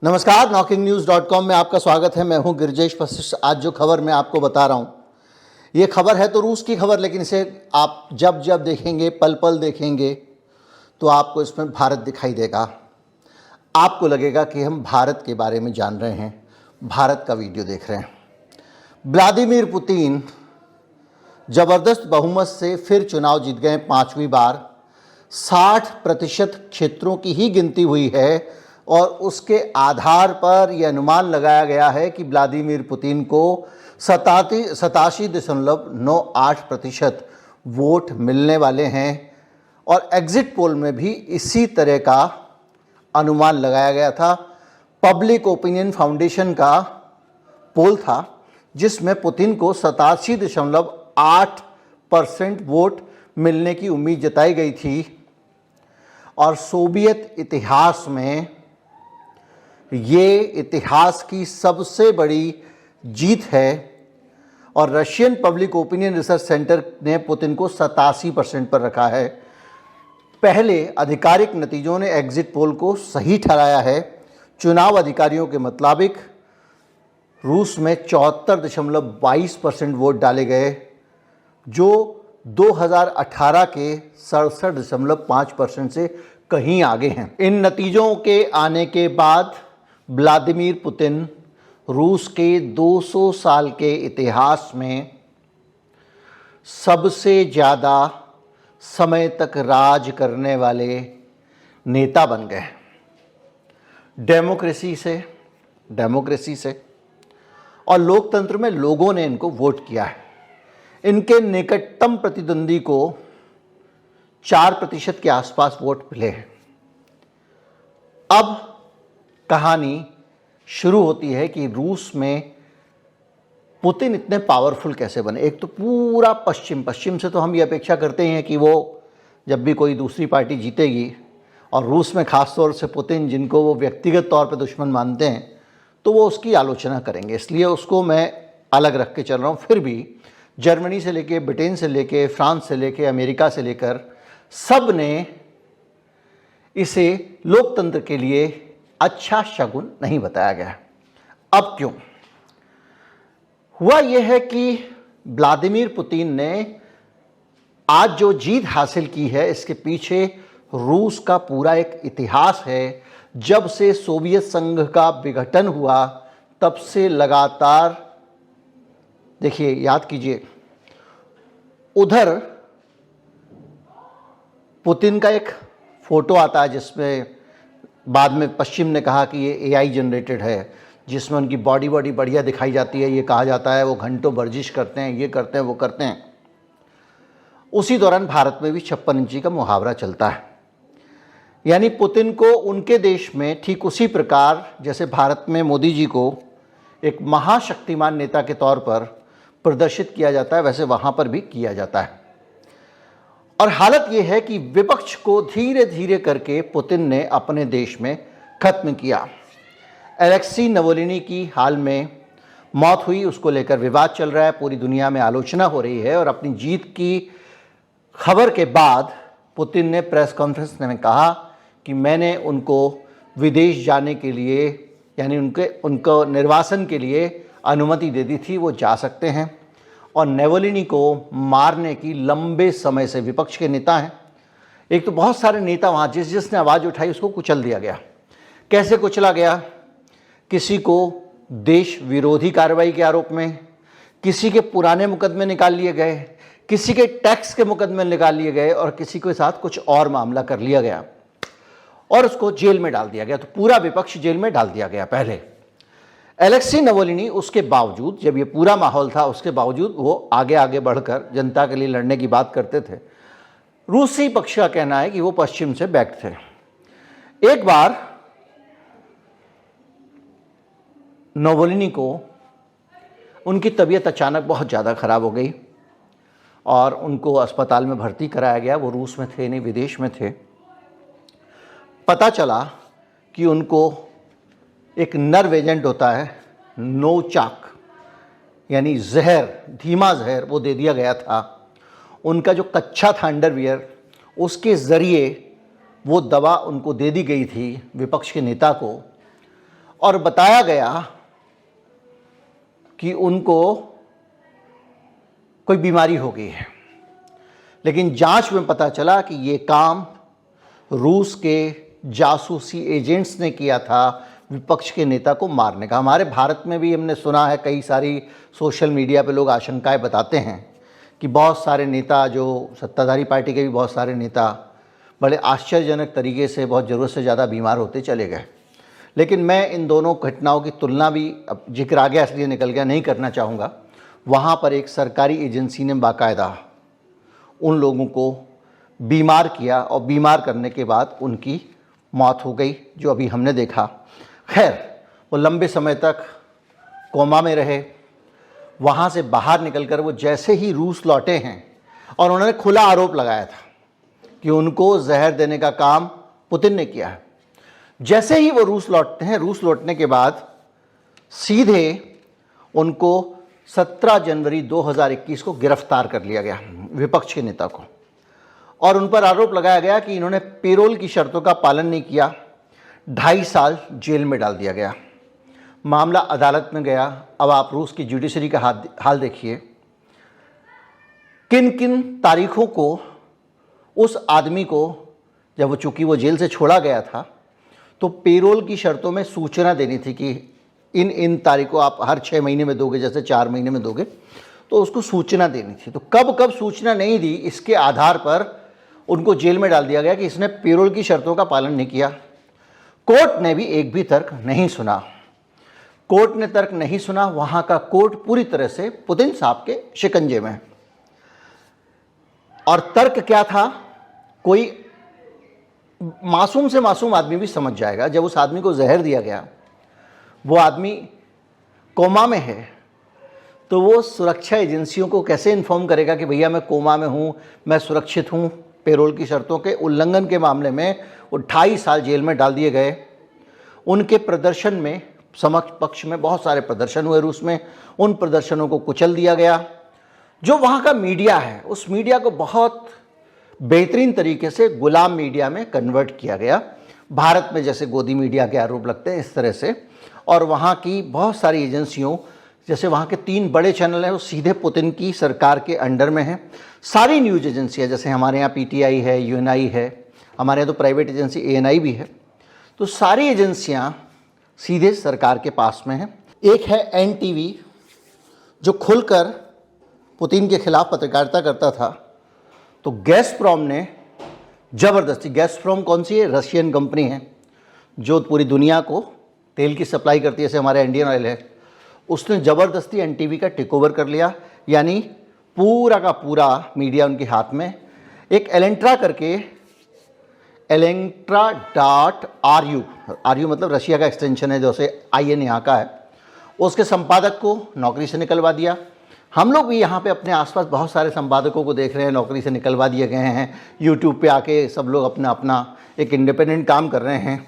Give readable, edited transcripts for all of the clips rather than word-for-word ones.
नमस्कार, NockingNews.com में आपका स्वागत है। मैं हूं गिरजेश वशिष्ठ। आज जो खबर मैं आपको बता रहा हूं, ये खबर है तो रूस की खबर, लेकिन इसे आप जब जब देखेंगे, पल पल देखेंगे, तो आपको इसमें भारत दिखाई देगा। आपको लगेगा कि हम भारत के बारे में जान रहे हैं, भारत का वीडियो देख रहे हैं। व्लादिमीर पुतिन ज़बरदस्त बहुमत से फिर चुनाव जीत गए 5वीं बार। 60% क्षेत्रों की ही गिनती हुई है और उसके आधार पर यह अनुमान लगाया गया है कि व्लादिमीर पुतिन को 87.98% वोट मिलने वाले हैं। और एग्जिट पोल में भी इसी तरह का अनुमान लगाया गया था। पब्लिक ओपिनियन फाउंडेशन का पोल था जिसमें पुतिन को 87.8% वोट मिलने की उम्मीद जताई गई थी। और सोवियत इतिहास में ये इतिहास की सबसे बड़ी जीत है। और Russian public opinion research centre ने पुतिन को 87% पर रखा है। पहले आधिकारिक नतीजों ने एग्जिट पोल को सही ठहराया है। चुनाव अधिकारियों के मुताबिक रूस में 74.22% वोट डाले गए, जो 2018 के 67.5% से कहीं आगे हैं। इन नतीजों के आने के बाद व्लादिमीर पुतिन रूस के 200 साल के इतिहास में सबसे ज़्यादा समय तक राज करने वाले नेता बन गए। डेमोक्रेसी से और लोकतंत्र में लोगों ने इनको वोट किया है। इनके निकटतम प्रतिद्वंदी को 4% के आसपास वोट मिले हैं। अब कहानी शुरू होती है कि रूस में पुतिन इतने पावरफुल कैसे बने। एक तो पूरा पश्चिम से तो हम ये अपेक्षा करते हैं कि वो जब भी कोई दूसरी पार्टी जीतेगी, और रूस में ख़ास तौर से पुतिन, जिनको वो व्यक्तिगत तौर पे दुश्मन मानते हैं, तो वो उसकी आलोचना करेंगे। इसलिए उसको मैं अलग रख के चल रहा हूँ। फिर भी जर्मनी से लेके, ब्रिटेन से लेके, फ्रांस से लेके, अमेरिका से लेकर सब ने इसे लोकतंत्र के लिए अच्छा शगुन नहीं बताया गया। अब क्यों? हुआ यह है कि व्लादिमीर पुतिन ने आज जो जीत हासिल की है, इसके पीछे रूस का पूरा एक इतिहास है। जब से सोवियत संघ का विघटन हुआ तब से लगातार, देखिए, याद कीजिए, उधर पुतिन का एक फोटो आता है जिसमें बाद में पश्चिम ने कहा कि ये AI जनरेटेड है, जिसमें उनकी बॉडी बढ़िया दिखाई जाती है। ये कहा जाता है वो घंटों वर्जिश करते हैं, ये करते हैं, वो करते हैं। उसी दौरान भारत में भी 56 इंची का मुहावरा चलता है। यानी पुतिन को उनके देश में ठीक उसी प्रकार जैसे भारत में मोदी जी को एक महाशक्तिमान नेता के तौर पर प्रदर्शित किया जाता है, वैसे वहाँ पर भी किया जाता है। और हालत यह है कि विपक्ष को धीरे धीरे करके पुतिन ने अपने देश में खत्म किया। एलेक्सी नवोलिनी की हाल में मौत हुई, उसको लेकर विवाद चल रहा है, पूरी दुनिया में आलोचना हो रही है। और अपनी जीत की खबर के बाद पुतिन ने प्रेस कॉन्फ्रेंस में कहा कि मैंने उनको विदेश जाने के लिए, यानी उनको निर्वासन के लिए अनुमति दे दी थी, वो जा सकते हैं। और नेवोलिनी को मारने की लंबे समय से विपक्ष के नेता हैं। एक तो बहुत सारे नेता वहाँ, जिसने आवाज़ उठाई उसको कुचल दिया गया। कैसे कुचला गया? किसी को देश विरोधी कार्रवाई के आरोप में, किसी के पुराने मुकदमे निकाल लिए गए, किसी के टैक्स के मुकदमे निकाल लिए गए, और किसी के साथ कुछ और मामला कर लिया गया और उसको जेल में डाल दिया गया। तो पूरा विपक्ष जेल में डाल दिया गया पहले। एलेक्सी नवोलिनी, उसके बावजूद, जब ये पूरा माहौल था, उसके बावजूद वो आगे बढ़कर जनता के लिए लड़ने की बात करते थे। रूसी पक्ष का कहना है कि वो पश्चिम से बैक थे। एक बार नवोलिनी को उनकी तबीयत अचानक बहुत ज़्यादा खराब हो गई और उनको अस्पताल में भर्ती कराया गया। वो रूस में थे नहीं, विदेश में थे। पता चला कि उनको एक नर्व एजेंट होता है, नोचाक, यानी जहर, धीमा जहर, वो दे दिया गया था। उनका जो कच्चा था अंडरवियर, उसके ज़रिए वो दवा उनको दे दी गई थी, विपक्ष के नेता को, और बताया गया कि उनको कोई बीमारी हो गई है, लेकिन जांच में पता चला कि ये काम रूस के जासूसी एजेंट्स ने किया था विपक्ष के नेता को मारने का। हमारे भारत में भी हमने सुना है, कई सारी सोशल मीडिया पे लोग आशंकाएं बताते हैं कि बहुत सारे नेता, जो सत्ताधारी पार्टी के भी बहुत सारे नेता बड़े आश्चर्यजनक तरीके से बहुत ज़रूरत से ज़्यादा बीमार होते चले गए। लेकिन मैं इन दोनों घटनाओं की तुलना भी, अब जिक्र आ गया इसलिए निकल गया, नहीं करना चाहूँगा। वहाँ पर एक सरकारी एजेंसी ने बाकायदा उन लोगों को बीमार किया और बीमार करने के बाद उनकी मौत हो गई, जो अभी हमने देखा। खैर, वो लंबे समय तक कोमा में रहे। वहाँ से बाहर निकलकर वो जैसे ही रूस लौटे हैं, और उन्होंने खुला आरोप लगाया था कि उनको जहर देने का काम पुतिन ने किया है। जैसे ही वो रूस लौटते हैं, रूस लौटने के बाद सीधे उनको 17 जनवरी 2021 को गिरफ्तार कर लिया गया, विपक्ष के नेता को, और उन पर आरोप लगाया गया कि इन्होंने पेरोल की शर्तों का पालन नहीं किया। 2.5 साल जेल में डाल दिया गया। मामला अदालत में गया। अब आप रूस की जुडिशरी का हाल देखिए। किन किन तारीखों को उस आदमी को, जब वो चूंकि वो जेल से छोड़ा गया था, तो पेरोल की शर्तों में सूचना देनी थी कि इन तारीखों आप हर 6 महीने में दोगे, जैसे 4 महीने में दोगे, तो उसको सूचना देनी थी। तो कब कब सूचना नहीं दी, इसके आधार पर उनको जेल में डाल दिया गया कि इसने पेरोल की शर्तों का पालन नहीं किया। कोर्ट ने भी एक भी तर्क नहीं सुना। कोर्ट ने तर्क नहीं सुना। वहाँ का कोर्ट पूरी तरह से पुतिन साहब के शिकंजे में है। और तर्क क्या था, कोई मासूम से मासूम आदमी भी समझ जाएगा। जब उस आदमी को जहर दिया गया, वो आदमी कोमा में है, तो वो सुरक्षा एजेंसियों को कैसे इन्फॉर्म करेगा कि भैया मैं कोमा में हूँ, मैं सुरक्षित हूँ। पेरोल की शर्तों के उल्लंघन के मामले में वो 2.5 साल जेल में डाल दिए गए। उनके प्रदर्शन में, समक्ष पक्ष में बहुत सारे प्रदर्शन हुए रूस में, उन प्रदर्शनों को कुचल दिया गया। जो वहाँ का मीडिया है, उस मीडिया को बहुत बेहतरीन तरीके से गुलाम मीडिया में कन्वर्ट किया गया। भारत में जैसे गोदी मीडिया के आरोप लगते हैं, इस तरह से। और वहाँ की बहुत सारी एजेंसियों, जैसे वहाँ के 3 बड़े चैनल हैं, वो सीधे पुतिन की सरकार के अंडर में हैं। सारी न्यूज़ एजेंसियाँ, जैसे हमारे यहाँ PTI है, UNI है, हमारे यहाँ तो प्राइवेट एजेंसी ANI भी है, तो सारी एजेंसियाँ सीधे सरकार के पास में हैं। एक है NTV, जो खुलकर पुतिन के खिलाफ पत्रकारिता करता था। तो गैसप्रॉम ने ज़बरदस्ती, गैसप्रॉम कौन सी है, रशियन कंपनी है जो पूरी दुनिया को तेल की सप्लाई करती है, जैसे हमारे इंडियन ऑयल है, उसने ज़बरदस्ती NTV का टेक ओवर कर लिया। यानी पूरा का पूरा मीडिया उनके हाथ में। एक एलेंट्रा करके, elentra.ru, RU मतलब रशिया का एक्सटेंशन है, जैसे IN यहाँ का है, उसके संपादक को नौकरी से निकलवा दिया। हम लोग भी यहाँ पे अपने आसपास बहुत सारे संपादकों को देख रहे हैं नौकरी से निकलवा दिए गए हैं। यूट्यूब पे आके सब लोग अपना अपना एक इंडिपेंडेंट काम कर रहे हैं,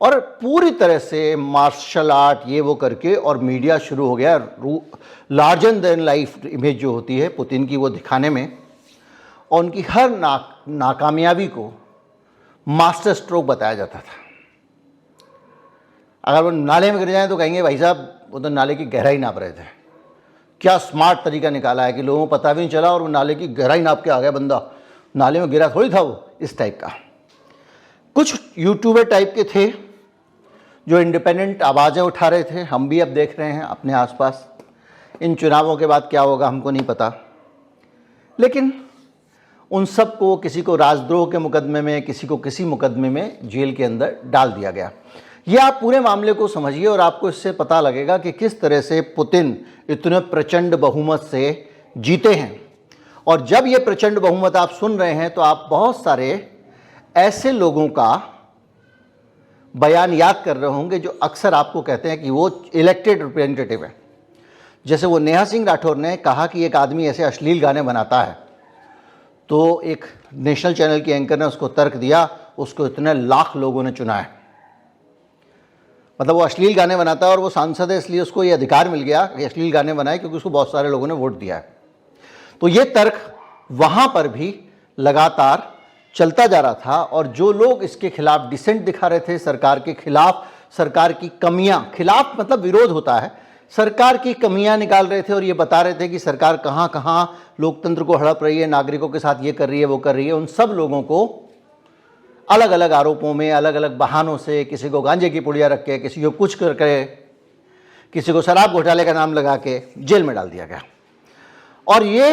और पूरी तरह से मार्शल आर्ट ये वो करके, और मीडिया शुरू हो गया लार्जर देन लाइफ इमेज जो होती है पुतिन की, वो दिखाने में, और उनकी हर नाकामयाबी को मास्टर स्ट्रोक बताया जाता था। अगर वो नाले में गिर जाए तो कहेंगे भाई साहब वो तो नाले की गहराई नाप रहे थे। क्या स्मार्ट तरीका निकाला है कि लोगों को पता भी नहीं चला और वो नाले की गहराई नाप के आ गया बंदा, नाले में गिरा थोड़ी था वो, इस टाइप का। कुछ यूट्यूबर टाइप के थे जो इंडिपेंडेंट आवाज़ें उठा रहे थे। हम भी अब देख रहे हैं अपने आसपास। इन चुनावों के बाद क्या होगा हमको नहीं पता, लेकिन उन सब को, किसी को राजद्रोह के मुकदमे में, किसी को किसी मुकदमे में जेल के अंदर डाल दिया गया। ये आप पूरे मामले को समझिए और आपको इससे पता लगेगा कि किस तरह से पुतिन इतने प्रचंड बहुमत से जीते हैं। और जब ये प्रचंड बहुमत आप सुन रहे हैं तो आप बहुत सारे ऐसे लोगों का बयान याद कर रहे होंगे जो अक्सर आपको कहते हैं कि वो इलेक्टेड रिप्रेजेंटेटिव है। जैसे वो नेहा सिंह राठौर ने कहा कि एक आदमी ऐसे अश्लील गाने बनाता है, तो एक नेशनल चैनल की एंकर ने उसको तर्क दिया, उसको इतने लाख लोगों ने चुना है। मतलब वो अश्लील गाने बनाता है और वो सांसद है, इसलिए उसको ये अधिकार मिल गया कि अश्लील गाने बनाए, क्योंकि उसको बहुत सारे लोगों ने वोट दिया है। तो ये तर्क वहाँ पर भी लगातार चलता जा रहा था, और जो लोग इसके खिलाफ डिसेंट दिखा रहे थे, सरकार के खिलाफ सरकार की कमियां, खिलाफ मतलब विरोध होता है, सरकार की कमियां निकाल रहे थे और ये बता रहे थे कि सरकार कहां कहां लोकतंत्र को हड़प रही है, नागरिकों के साथ ये कर रही है, वो कर रही है। उन सब लोगों को अलग अलग आरोपों में, अलग अलग बहानों से, किसी को गांजे की पुड़िया रख के, किसी को कुछ करके, किसी को शराब घोटाले का नाम लगा के जेल में डाल दिया गया। और ये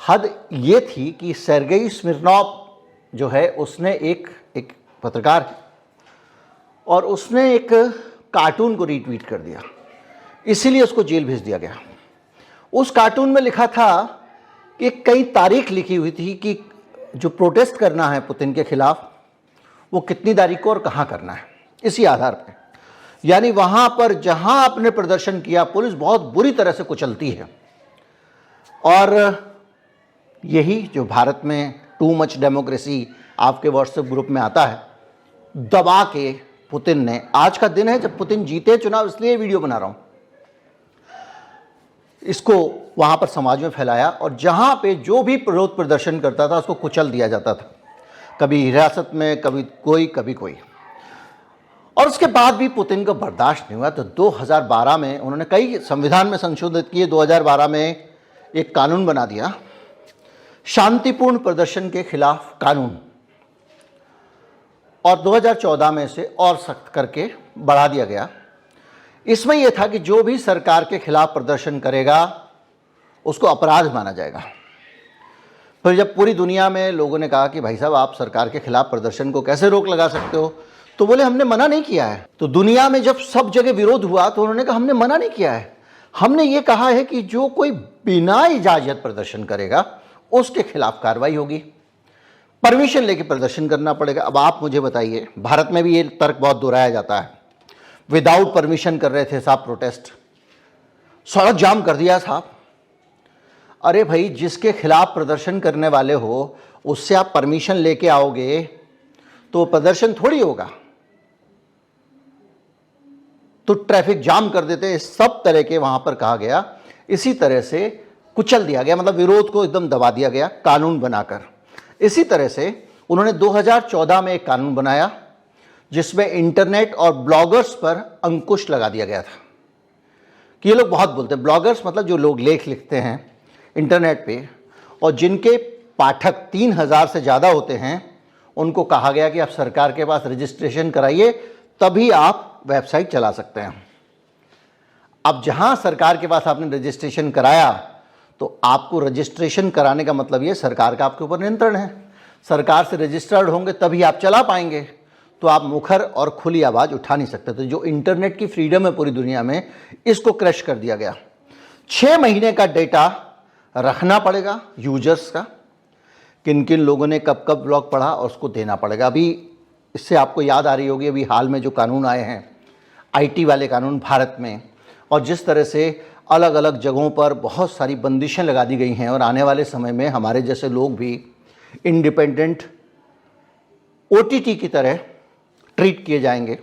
हद ये थी कि सेर्गेई स्मिर्नोव जो है, उसने एक पत्रकार है और उसने एक कार्टून को रीट्वीट कर दिया, इसीलिए उसको जेल भेज दिया गया। उस कार्टून में लिखा था कि कई तारीख लिखी हुई थी कि जो प्रोटेस्ट करना है पुतिन के खिलाफ वो कितनी तारीख को और कहाँ करना है, इसी आधार पर। यानी वहाँ पर जहाँ आपने प्रदर्शन किया पुलिस बहुत बुरी तरह से कुचलती है। और यही जो भारत में टू मच डेमोक्रेसी आपके व्हाट्सएप ग्रुप में आता है, दबा के पुतिन ने, आज का दिन है जब पुतिन जीते चुनाव, इसलिए वीडियो बना रहा हूँ, इसको वहाँ पर समाज में फैलाया और जहाँ पे जो भी विरोध प्रदर्शन करता था उसको कुचल दिया जाता था, कभी हिरासत में, कभी कोई। और उसके बाद भी पुतिन को बर्दाश्त नहीं हुआ तो 2012 में उन्होंने कई संविधान में संशोधित किए। 2012 में एक कानून बना दिया, शांतिपूर्ण प्रदर्शन के खिलाफ कानून, और 2014 में से और सख्त करके बढ़ा दिया गया। इसमें यह था कि जो भी सरकार के खिलाफ प्रदर्शन करेगा उसको अपराध माना जाएगा। फिर जब पूरी दुनिया में लोगों ने कहा कि भाई साहब आप सरकार के खिलाफ प्रदर्शन को कैसे रोक लगा सकते हो, तो बोले हमने मना नहीं किया है। तो दुनिया में जब सब जगह विरोध हुआ तो उन्होंने कहा हमने मना नहीं किया है, हमने ये कहा है कि जो कोई बिना इजाजत प्रदर्शन करेगा उसके खिलाफ कार्रवाई होगी, परमिशन लेके प्रदर्शन करना पड़ेगा। अब आप मुझे बताइए, भारत में भी ये तर्क बहुत दोहराया जाता है, विदाउट परमिशन कर रहे थे साहब प्रोटेस्ट, सड़क जाम कर दिया साहब। अरे भाई, जिसके खिलाफ प्रदर्शन करने वाले हो उससे आप परमिशन लेके आओगे तो प्रदर्शन थोड़ी होगा, तो ट्रैफिक जाम कर देते। सब तरह के वहां पर कहा गया, इसी तरह से कुचल दिया गया, मतलब विरोध को एकदम दबा दिया गया कानून बनाकर। इसी तरह से उन्होंने 2014 में एक कानून बनाया जिसमें इंटरनेट और ब्लॉगर्स पर अंकुश लगा दिया गया था। कि ये लोग बहुत बोलते हैं, ब्लॉगर्स मतलब जो लोग लेख लिखते हैं इंटरनेट पे और जिनके पाठक 3000 से ज़्यादा होते हैं, उनको कहा गया कि आप सरकार के पास रजिस्ट्रेशन कराइए तभी आप वेबसाइट चला सकते हैं। अब जहां सरकार के पास आपने रजिस्ट्रेशन कराया तो आपको रजिस्ट्रेशन कराने का मतलब ये सरकार का आपके ऊपर नियंत्रण है, सरकार से रजिस्टर्ड होंगे तभी आप चला पाएंगे, तो आप मुखर और खुली आवाज़ उठा नहीं सकते। तो जो इंटरनेट की फ्रीडम है पूरी दुनिया में, इसको क्रश कर दिया गया। 6 महीने का डेटा रखना पड़ेगा यूजर्स का, किन किन लोगों ने कब कब ब्लॉग पढ़ा और उसको देना पड़ेगा। अभी इससे आपको याद आ रही होगी, अभी हाल में जो कानून आए हैं आईटी वाले कानून भारत में, और जिस तरह से अलग अलग जगहों पर बहुत सारी बंदिशें लगा दी गई हैं और आने वाले समय में हमारे जैसे लोग भी इंडिपेंडेंट ओटीटी की तरह ट्रीट किए जाएंगे।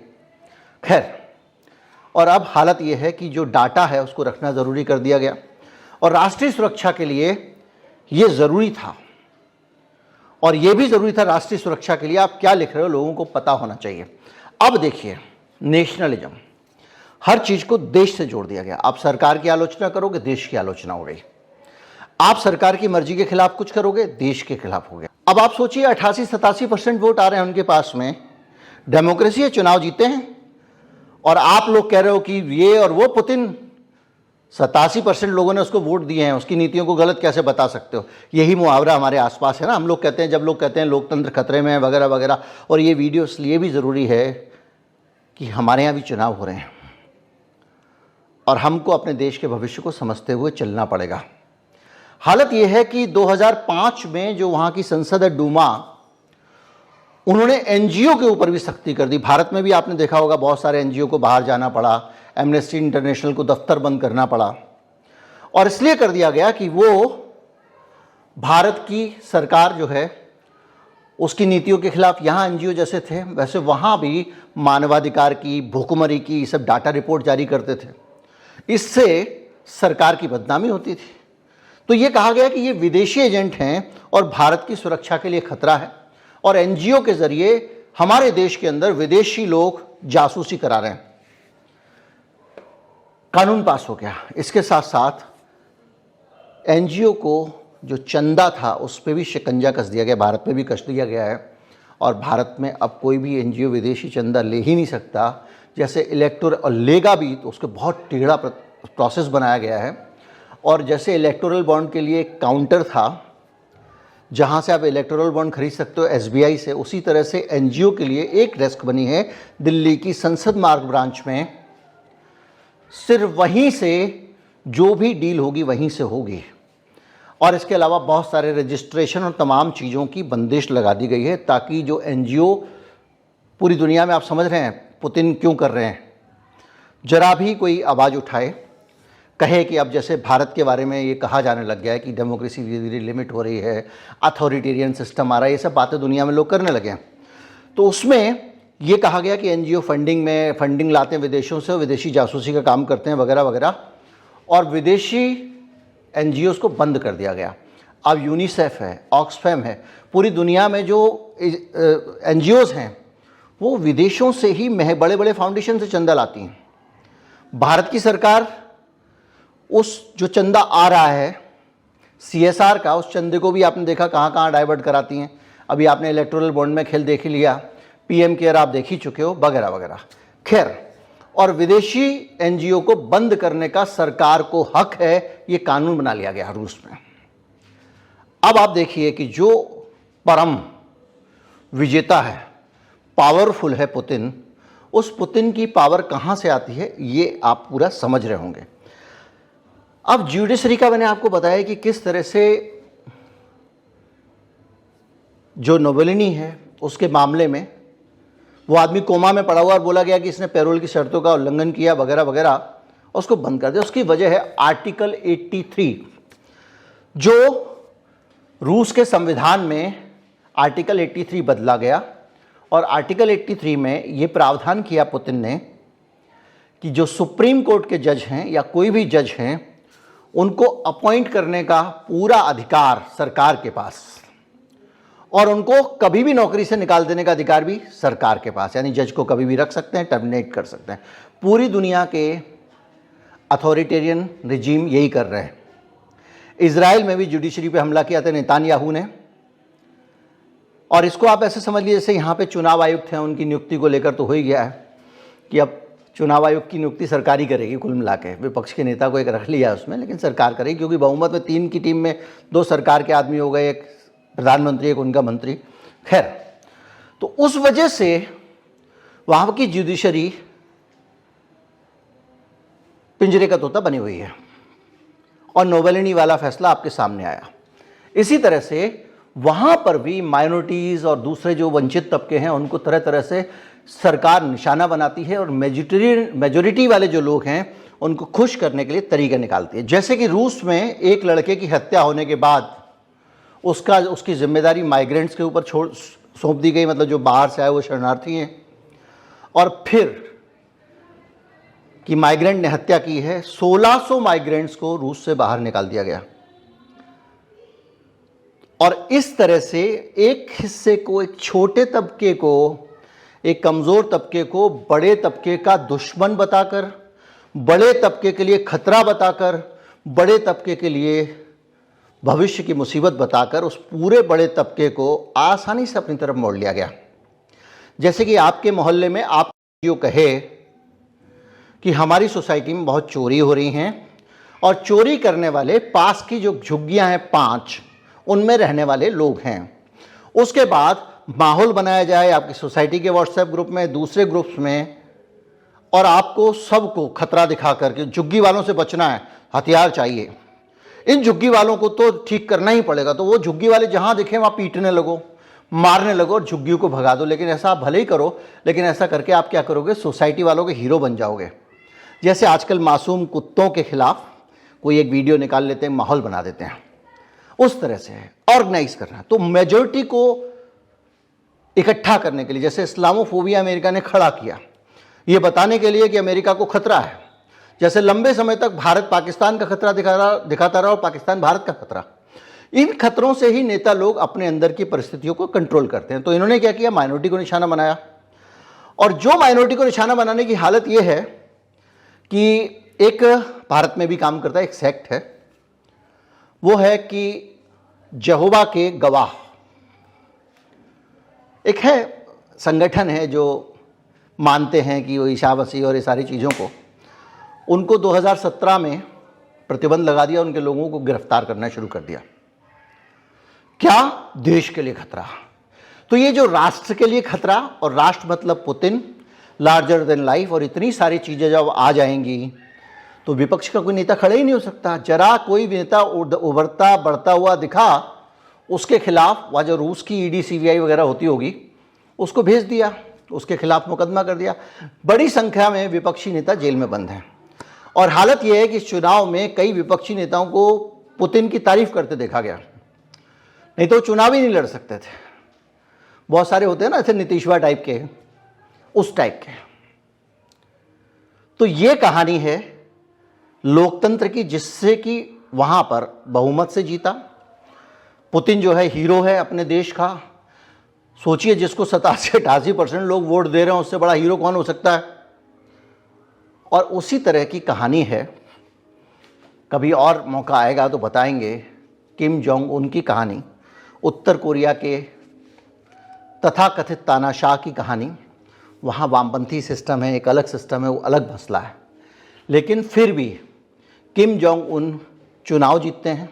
खैर, और अब हालत ये है कि जो डाटा है उसको रखना ज़रूरी कर दिया गया और राष्ट्रीय सुरक्षा के लिए ये ज़रूरी था। और ये भी ज़रूरी था राष्ट्रीय सुरक्षा के लिए आप क्या लिख रहे हो लोगों को पता होना चाहिए। अब देखिए, नेशनलिज्म, हर चीज़ को देश से जोड़ दिया गया। आप सरकार की आलोचना करोगे, देश की आलोचना हो गई। आप सरकार की मर्जी के खिलाफ कुछ करोगे, देश के खिलाफ हो गया। अब आप सोचिए 88-87% वोट आ रहे हैं उनके पास में, डेमोक्रेसी है, चुनाव जीते हैं, और आप लोग कह रहे हो कि ये और वो पुतिन, 87% लोगों ने उसको वोट दिए हैं, उसकी नीतियों को गलत कैसे बता सकते हो। यही मुहावरा हमारे आसपास है ना, हम लोग कहते हैं, जब लोग कहते हैं लोकतंत्र खतरे में है वगैरह वगैरह। और ये वीडियो इसलिए भी ज़रूरी है कि हमारे यहाँ भी चुनाव हो रहे हैं और हमको अपने देश के भविष्य को समझते हुए चलना पड़ेगा। हालत यह है कि 2005 में जो वहाँ की संसद है डूमा, उन्होंने एनजीओ के ऊपर भी सख्ती कर दी। भारत में भी आपने देखा होगा बहुत सारे एनजीओ को बाहर जाना पड़ा, एमनेस्टी इंटरनेशनल को दफ्तर बंद करना पड़ा, और इसलिए कर दिया गया कि वो भारत की सरकार जो है उसकी नीतियों के खिलाफ, यहाँ एनजीओ जैसे थे वैसे वहाँ भी मानवाधिकार की, भूखमरी की, ये सब डाटा रिपोर्ट जारी करते थे। इससे सरकार की बदनामी होती थी। तो ये कहा गया कि ये विदेशी एजेंट हैं और भारत की सुरक्षा के लिए खतरा है, और एनजीओ के ज़रिए हमारे देश के अंदर विदेशी लोग जासूसी करा रहे हैं। कानून पास हो गया। इसके साथ साथ एनजीओ को जो चंदा था उस पर भी शिकंजा कस दिया गया, भारत में भी कस दिया गया है। और भारत में अब कोई भी एनजीओ विदेशी चंदा ले ही नहीं सकता। जैसे इलेक्टोरल, और लेगा भी तो उसके बहुत टेढ़ा प्रोसेस बनाया गया है। और जैसे इलेक्टोरल बॉन्ड के लिए एक काउंटर था जहां से आप इलेक्टोरल बॉन्ड खरीद सकते हो एसबीआई से, उसी तरह से एनजीओ के लिए एक डेस्क बनी है दिल्ली की संसद मार्ग ब्रांच में। सिर्फ वहीं से जो भी डील होगी वहीं से होगी। और इसके अलावा बहुत सारे रजिस्ट्रेशन और तमाम चीज़ों की बंदिश लगा दी गई है ताकि जो एनजीओ पूरी दुनिया में, आप समझ रहे हैं पुतिन क्यों कर रहे हैं, जरा भी कोई आवाज़ उठाए, कहे कि अब जैसे भारत के बारे में ये कहा जाने लग गया है कि डेमोक्रेसी धीरे धीरे लिमिट हो रही है, अथॉरिटेरियन सिस्टम आ रहा है, ये सब बातें दुनिया में लोग करने लगे हैं। तो उसमें ये कहा गया कि एनजीओ फंडिंग लाते हैं विदेशों से, विदेशी जासूसी का काम करते हैं वगैरह वगैरह, और विदेशी एनजीओस को बंद कर दिया गया। अब यूनिसेफ है, ऑक्सफैम है, पूरी दुनिया में जो एनजीओस हैं वो विदेशों से ही बड़े बड़े फाउंडेशन से चंदा लाती हैं। भारत की सरकार उस जो चंदा आ रहा है सीएसआर का, उस चंदे को भी आपने देखा कहाँ कहाँ डाइवर्ट कराती हैं। अभी आपने इलेक्टोरल बॉन्ड में खेल देख ही लिया, पीएम केयर आप देख ही चुके हो वगैरह वगैरह। खैर, और विदेशी एनजीओ को बंद करने का सरकार को हक है, ये कानून बना लिया गया रूस में। अब आप देखिए कि जो परम विजेता है, पावरफुल है पुतिन, उस पुतिन की पावर कहां से आती है ये आप पूरा समझ रहे होंगे। अब ज्यूडिशरी का मैंने आपको बताया कि किस तरह से जो नोवेलिनी है उसके मामले में वो आदमी कोमा में पड़ा हुआ और बोला गया कि इसने पैरोल की शर्तों का उल्लंघन किया वगैरह वगैरह, उसको बंद कर दिया। उसकी वजह है आर्टिकल 83, जो रूस के संविधान में आर्टिकल 83 बदला गया। और आर्टिकल 83 में ये प्रावधान किया पुतिन ने कि जो सुप्रीम कोर्ट के जज हैं या कोई भी जज हैं उनको अपॉइंट करने का पूरा अधिकार सरकार के पास, और उनको कभी भी नौकरी से निकाल देने का अधिकार भी सरकार के पास। यानी जज को कभी भी रख सकते हैं, टर्मिनेट कर सकते हैं। पूरी दुनिया के अथॉरिटेरियन रिजीम यही कर रहे हैं। इजराइल में भी जुडिशरी पे हमला किया था नेतान्याहू ने, और इसको आप ऐसे समझ लीजिए जैसे यहाँ पे चुनाव आयुक्त हैं, उनकी नियुक्ति को लेकर तो हो ही गया है कि अब चुनाव आयोग की नियुक्ति सरकार ही करेगी। कुल मिला के विपक्ष के नेता को एक रख लिया उसमें, लेकिन सरकार करेगी क्योंकि बहुमत में 3 की टीम में 2 सरकार के आदमी हो गए, एक प्रधानमंत्री एक उनका मंत्री। खैर, तो उस वजह से वहां की जुडिशरी पिंजरे का तोता बनी हुई है और नोवेलिनी वाला फैसला आपके सामने आया। इसी तरह से वहां पर भी माइनॉरिटीज और दूसरे जो वंचित तबके हैं उनको तरह तरह से सरकार निशाना बनाती है, और मेजोरिटी वाले जो लोग हैं उनको खुश करने के लिए तरीके निकालती है। जैसे कि रूस में एक लड़के की हत्या होने के बाद उसकी जिम्मेदारी माइग्रेंट्स के ऊपर सौंप दी गई, मतलब जो बाहर से आए वो शरणार्थी हैं, और फिर कि माइग्रेंट ने हत्या की है, 1600 माइग्रेंट्स को रूस से बाहर निकाल दिया गया। और इस तरह से एक हिस्से को, एक छोटे तबके को, एक कमजोर तबके को बड़े तबके का दुश्मन बताकर, बड़े तबके के लिए खतरा बताकर, बड़े तबके के लिए भविष्य की मुसीबत बताकर उस पूरे बड़े तबके को आसानी से अपनी तरफ मोड़ लिया गया। जैसे कि आपके मोहल्ले में आप जो कहे कि हमारी सोसाइटी में बहुत चोरी हो रही हैं, और चोरी करने वाले पास की जो झुग्गियां हैं 5, उनमें रहने वाले लोग हैं। उसके बाद माहौल बनाया जाए आपकी सोसाइटी के व्हाट्सएप ग्रुप में, दूसरे ग्रुप्स में, और आपको सबको खतरा दिखा करके झुग्गी वालों से बचना है, हथियार चाहिए, इन झुग्गी वालों को तो ठीक करना ही पड़ेगा। तो वो झुग्गी वाले जहां दिखे वहां पीटने लगो, मारने लगो और झुग्गियों को भगा दो। लेकिन ऐसा आप भले ही करो, लेकिन ऐसा करके आप क्या करोगे, सोसाइटी वालों के हीरो बन जाओगे। जैसे आजकल मासूम कुत्तों के खिलाफ कोई एक वीडियो निकाल लेते हैं, माहौल बना देते हैं, उस तरह से ऑर्गेनाइज करना। तो मेजॉरिटी को इकट्ठा करने के लिए, जैसे इस्लामोफोबिया अमेरिका ने खड़ा किया, ये बताने के लिए कि अमेरिका को खतरा है। जैसे लंबे समय तक भारत पाकिस्तान का खतरा दिखाता रहा और पाकिस्तान भारत का खतरा, इन खतरों से ही नेता लोग अपने अंदर की परिस्थितियों को कंट्रोल करते हैं। तो इन्होंने क्या किया, माइनॉरिटी को निशाना बनाया। और जो माइनॉरिटी को निशाना बनाने की हालत यह है कि एक भारत में भी काम करता है एक सेक्ट है, वो है कि यहोवा के गवाह, एक है संगठन है जो मानते हैं कि वो ईसा मसीह और ये सारी चीज़ों को, उनको 2017 में प्रतिबंध लगा दिया, उनके लोगों को गिरफ्तार करना शुरू कर दिया। क्या? देश के लिए खतरा। तो ये जो राष्ट्र के लिए खतरा, और राष्ट्र मतलब पुतिन, लार्जर देन लाइफ, और इतनी सारी चीज़ें जब आ जाएंगी तो विपक्ष का कोई नेता खड़ा ही नहीं हो सकता। जरा कोई नेता उभरता बढ़ता हुआ दिखा, उसके खिलाफ वह जो रूस की ईडी सीबीआई वगैरह होती होगी उसको भेज दिया, उसके खिलाफ मुकदमा कर दिया। बड़ी संख्या में विपक्षी नेता जेल में बंद हैं। और हालत यह है कि इस चुनाव में कई विपक्षी नेताओं को पुतिन की तारीफ करते देखा गया, नहीं तो चुनाव ही नहीं लड़ सकते थे। बहुत सारे होते हैं ना ऐसे नीतीशवा टाइप के, उस टाइप के। तो ये कहानी है लोकतंत्र की, जिससे कि वहां पर बहुमत से जीता। पुतिन जो है हीरो है अपने देश का। सोचिए, जिसको 87-88% लोग वोट दे रहे हैं, उससे बड़ा हीरो कौन हो सकता है। और उसी तरह की कहानी है, कभी और मौका आएगा तो बताएंगे, किम जोंग उन की कहानी, उत्तर कोरिया के तथाकथित तानाशाह की कहानी। वहाँ वामपंथी सिस्टम है, एक अलग सिस्टम है, वो अलग मसला है। लेकिन फिर भी किम जोंग उन चुनाव जीतते हैं,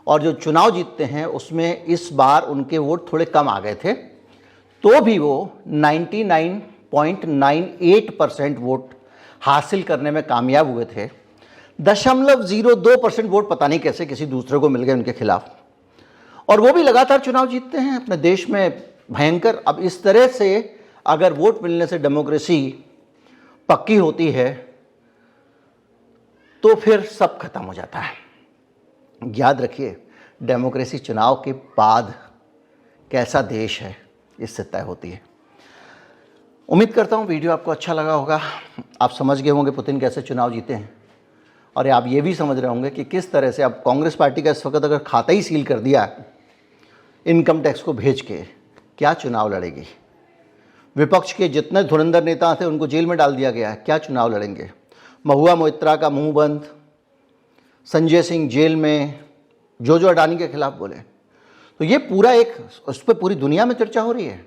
और जो चुनाव जीतते हैं उसमें इस बार उनके वोट थोड़े कम आ गए थे, तो भी वो 99.98% वोट हासिल करने में कामयाब हुए थे। 0.02% वोट पता नहीं कैसे किसी दूसरे को मिल गए उनके खिलाफ, और वो भी लगातार चुनाव जीतते हैं अपने देश में। भयंकर। अब इस तरह से अगर वोट मिलने से डेमोक्रेसी पक्की होती है तो फिर सब खत्म हो जाता है। याद रखिए, डेमोक्रेसी चुनाव के बाद कैसा देश है इससे तय होती है। उम्मीद करता हूँ वीडियो आपको अच्छा लगा होगा। आप समझ गए होंगे पुतिन कैसे चुनाव जीते हैं, और आप ये भी समझ रहे होंगे कि किस तरह से अब कांग्रेस पार्टी का इस वक्त अगर खाता ही सील कर दिया इनकम टैक्स को भेज के, क्या चुनाव लड़ेगी। विपक्ष के जितने धुरंधर नेता थे उनको जेल में डाल दिया गया है, क्या चुनाव लड़ेंगे। महुआ मोइत्रा का मुंह बंद, संजय सिंह जेल में, जो अडानी के खिलाफ बोले, तो ये पूरा एक, उस पर पूरी दुनिया में चर्चा हो रही है।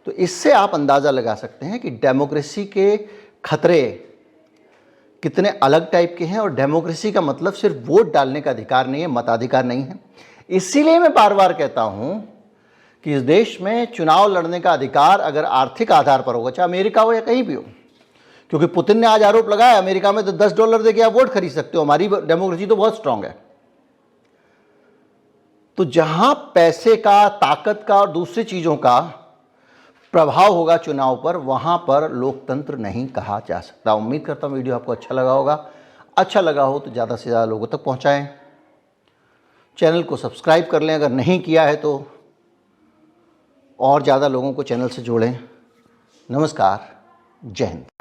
तो इससे आप अंदाज़ा लगा सकते हैं कि डेमोक्रेसी के खतरे कितने अलग टाइप के हैं। और डेमोक्रेसी का मतलब सिर्फ वोट डालने का अधिकार नहीं है, मताधिकार नहीं है। इसीलिए मैं बार बार कहता हूं कि इस देश में चुनाव लड़ने का अधिकार अगर आर्थिक आधार पर होगा, चाहे अमेरिका हो या कहीं भी हो, क्योंकि पुतिन ने आज आरोप लगाया अमेरिका में तो $10 देके आप वोट खरीद सकते हो, हमारी डेमोक्रेसी तो बहुत स्ट्रांग है। तो जहां पैसे का, ताकत का और दूसरी चीजों का प्रभाव होगा चुनाव पर, वहां पर लोकतंत्र नहीं कहा जा सकता। उम्मीद करता हूं वीडियो आपको अच्छा लगा होगा। अच्छा लगा हो तो ज़्यादा से ज़्यादा लोगों तक पहुंचाएं। चैनल को सब्सक्राइब कर लें अगर नहीं किया है तो, और ज़्यादा लोगों को चैनल से जोड़ें। नमस्कार, जय हिंद।